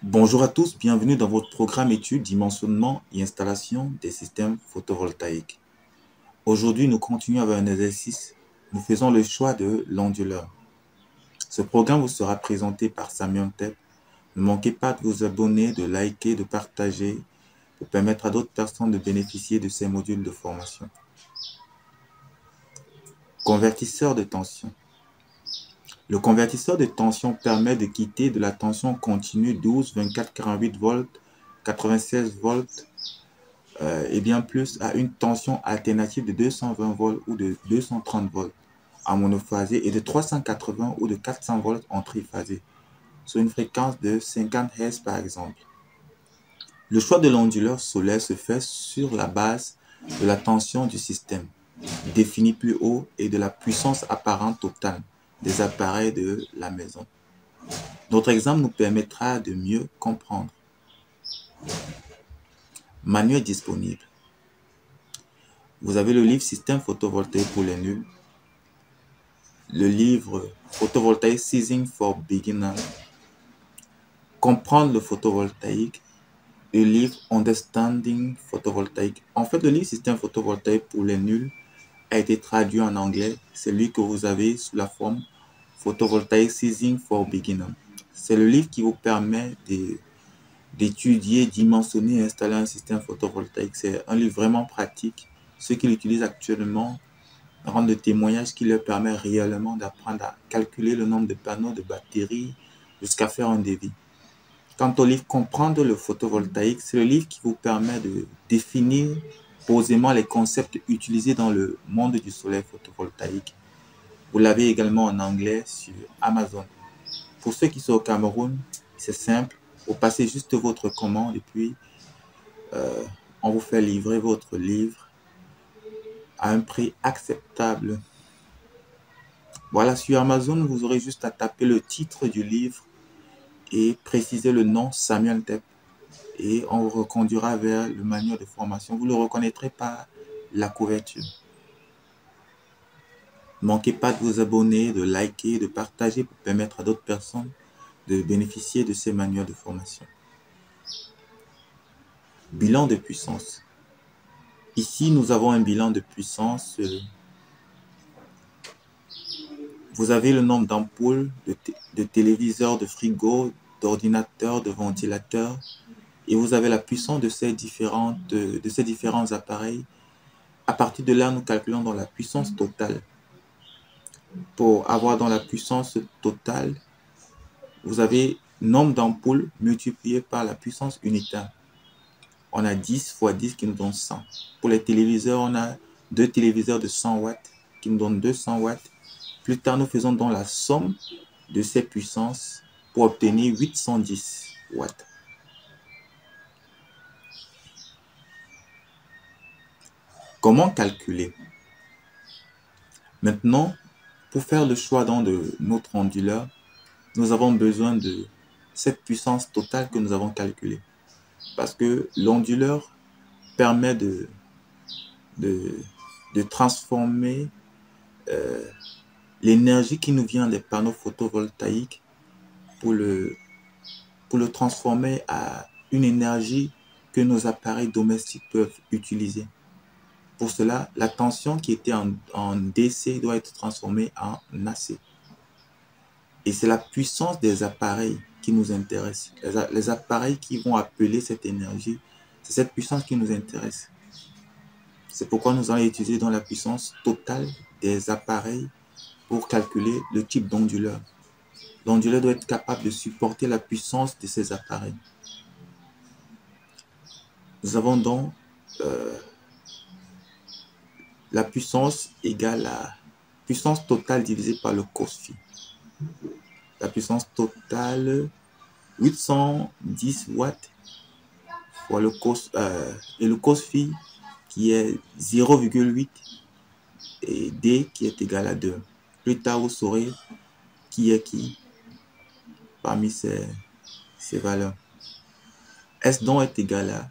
Bonjour à tous, bienvenue dans votre programme études, dimensionnement et installation des systèmes photovoltaïques. Aujourd'hui, nous continuons avec un exercice. Nous faisons le choix de l'onduleur. Ce programme vous sera présenté par Samuel Tep. Ne manquez pas de vous abonner, de liker, de partager pour permettre à d'autres personnes de bénéficier de ces modules de formation. Convertisseur de tension. Le convertisseur de tension permet de quitter de la tension continue 12, 24, 48 volts, 96 volts et bien plus à une tension alternative de 220 volts ou de 230 volts en monophasé et de 380 ou de 400 volts en triphasé sur une fréquence de 50 Hz par exemple. Le choix de l'onduleur solaire se fait sur la base de la tension du système définie plus haut et de la puissance apparente totale des appareils de la maison. Notre exemple nous permettra de mieux comprendre. Manuel disponible. Vous avez le livre Système photovoltaïque pour les nuls, le livre Photovoltaïque Season for Beginners, Comprendre le photovoltaïque, le livre Understanding Photovoltaïque. En fait, le livre Système photovoltaïque pour les nuls a été traduit en anglais. C'est lui que vous avez sous la forme Photovoltaïque Season for Beginners. C'est le livre qui vous permet d'étudier, dimensionner et installer un système photovoltaïque. C'est un livre vraiment pratique. Ceux qui l'utilisent actuellement rendent des témoignages qui leur permet réellement d'apprendre à calculer le nombre de panneaux, de batteries, jusqu'à faire un devis. Quant au livre Comprendre le photovoltaïque, c'est le livre qui vous permet de définir posément les concepts utilisés dans le monde du soleil photovoltaïque. Vous l'avez également en anglais sur Amazon. Pour ceux qui sont au Cameroun, c'est simple. Vous passez juste votre commande et puis on vous fait livrer votre livre à un prix acceptable. Voilà, sur Amazon, vous aurez juste à taper le titre du livre et préciser le nom Samuel Tep. Et on vous reconduira vers le manuel de formation. Vous le reconnaîtrez par la couverture. Ne manquez pas de vous abonner, de liker, de partager pour permettre à d'autres personnes de bénéficier de ces manuels de formation. Bilan de puissance. Ici, nous avons un bilan de puissance. Vous avez le nombre d'ampoules, de téléviseurs, de frigos, d'ordinateurs, de ventilateurs. Et vous avez la puissance de ces différents appareils. À partir de là, nous calculons dans la puissance totale. Pour avoir dans la puissance totale, vous avez nombre d'ampoules multiplié par la puissance unitaire. On a 10 fois 10 qui nous donne 100. Pour les téléviseurs, on a deux téléviseurs de 100 watts qui nous donnent 200 watts. Plus tard, nous faisons donc la somme de ces puissances pour obtenir 810 watts. Comment calculer? Maintenant, pour faire le choix de notre onduleur, nous avons besoin de cette puissance totale que nous avons calculée. Parce que l'onduleur permet de transformer l'énergie qui nous vient des panneaux photovoltaïques pour le transformer à une énergie que nos appareils domestiques peuvent utiliser. Pour cela, la tension qui était en DC doit être transformée en AC. Et c'est la puissance des appareils qui nous intéresse. Les appareils qui vont appeler cette énergie, c'est cette puissance qui nous intéresse. C'est pourquoi nous allons utiliser dans la puissance totale des appareils pour calculer le type d'onduleur. L'onduleur doit être capable de supporter la puissance de ces appareils. Nous avons donc la puissance égale à puissance totale divisée par le cos phi. La puissance totale, 810 watts fois le cos, et le cos phi qui est 0,8 et D qui est égal à 2. Plus tard, vous saurez qui est qui parmi ces valeurs. S donc est égal à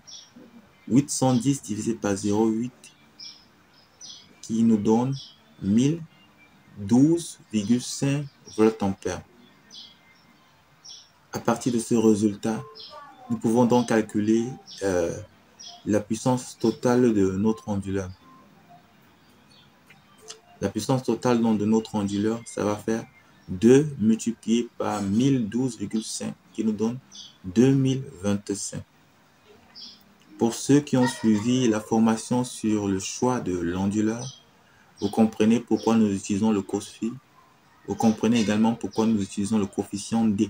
810 divisé par 0,8 qui nous donne 1012,5 voltampères. À partir de ce résultat, nous pouvons donc calculer la puissance totale de notre onduleur. La puissance totale donc, de notre onduleur, ça va faire 2 multiplié par 1012,5 qui nous donne 2025. Pour ceux qui ont suivi la formation sur le choix de l'onduleur, vous comprenez pourquoi nous utilisons le cos phi. Vous comprenez également pourquoi nous utilisons le coefficient D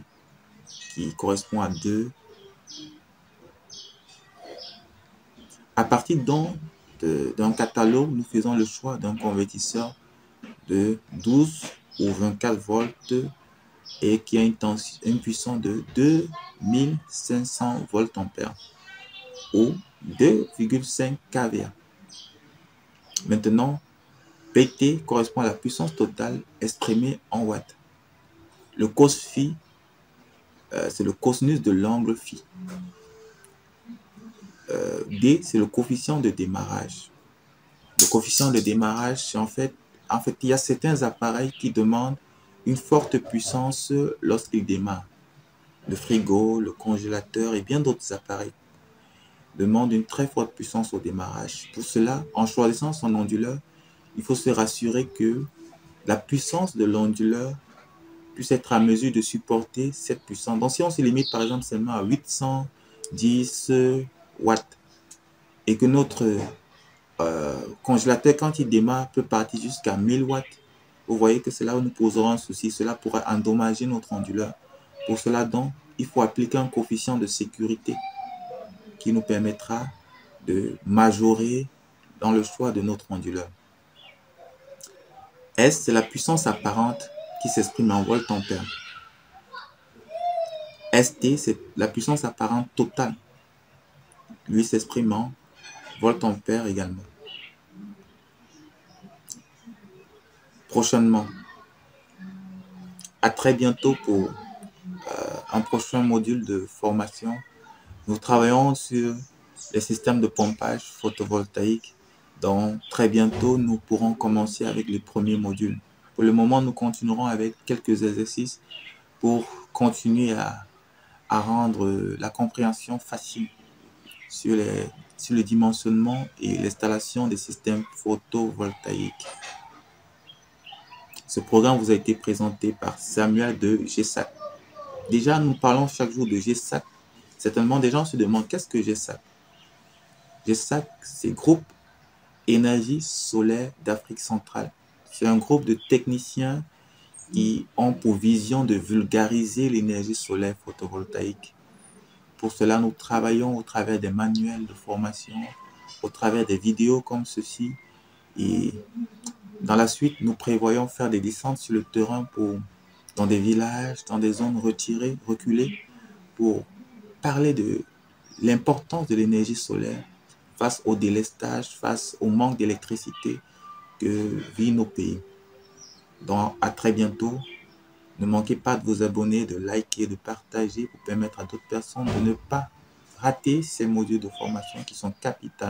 qui correspond à 2. À partir d'un catalogue, nous faisons le choix d'un convertisseur de 12 ou 24 volts et qui a une puissance de 2500 volts ampères ou 2,5 kVA. Maintenant, PT correspond à la puissance totale exprimée en watts. Le cos phi, c'est le cosinus de l'angle phi. D, c'est le coefficient de démarrage. Le coefficient de démarrage, c'est en fait, il y a certains appareils qui demandent une forte puissance lorsqu'ils démarrent. Le frigo, le congélateur et bien d'autres appareils demandent une très forte puissance au démarrage. Pour cela, en choisissant son onduleur, il faut se rassurer que la puissance de l'onduleur puisse être à mesure de supporter cette puissance. Donc, si on se limite par exemple seulement à 810 watts et que notre congélateur, quand il démarre, peut partir jusqu'à 1000 watts, vous voyez que c'est là où nous poserons un souci. Cela pourrait endommager notre onduleur. Pour cela, donc, il faut appliquer un coefficient de sécurité qui nous permettra de majorer dans le choix de notre onduleur. S, c'est la puissance apparente qui s'exprime en volts ampères. ST, c'est la puissance apparente totale. Lui s'exprime en volts ampères également. Prochainement, à très bientôt pour un prochain module de formation. Nous travaillons sur les systèmes de pompage photovoltaïque. Donc, très bientôt, nous pourrons commencer avec les premiers modules. Pour le moment, nous continuerons avec quelques exercices pour continuer à rendre la compréhension facile sur le dimensionnement et l'installation des systèmes photovoltaïques. Ce programme vous a été présenté par Samuel de GESAC. Déjà, nous parlons chaque jour de GESAC. Certainement, des gens se demandent qu'est-ce que GESAC? GESAC, c'est Groupe Énergie Solaire d'Afrique Centrale. C'est un groupe de techniciens qui ont pour vision de vulgariser l'énergie solaire photovoltaïque. Pour cela, nous travaillons au travers des manuels de formation, au travers des vidéos comme ceci. Et dans la suite, nous prévoyons faire des descentes sur le terrain dans des villages, dans des zones retirées, reculées, pour parler de l'importance de l'énergie solaire face au délestage, face au manque d'électricité que vivent nos pays. Donc, à très bientôt. Ne manquez pas de vous abonner, de liker, de partager pour permettre à d'autres personnes de ne pas rater ces modules de formation qui sont capitaux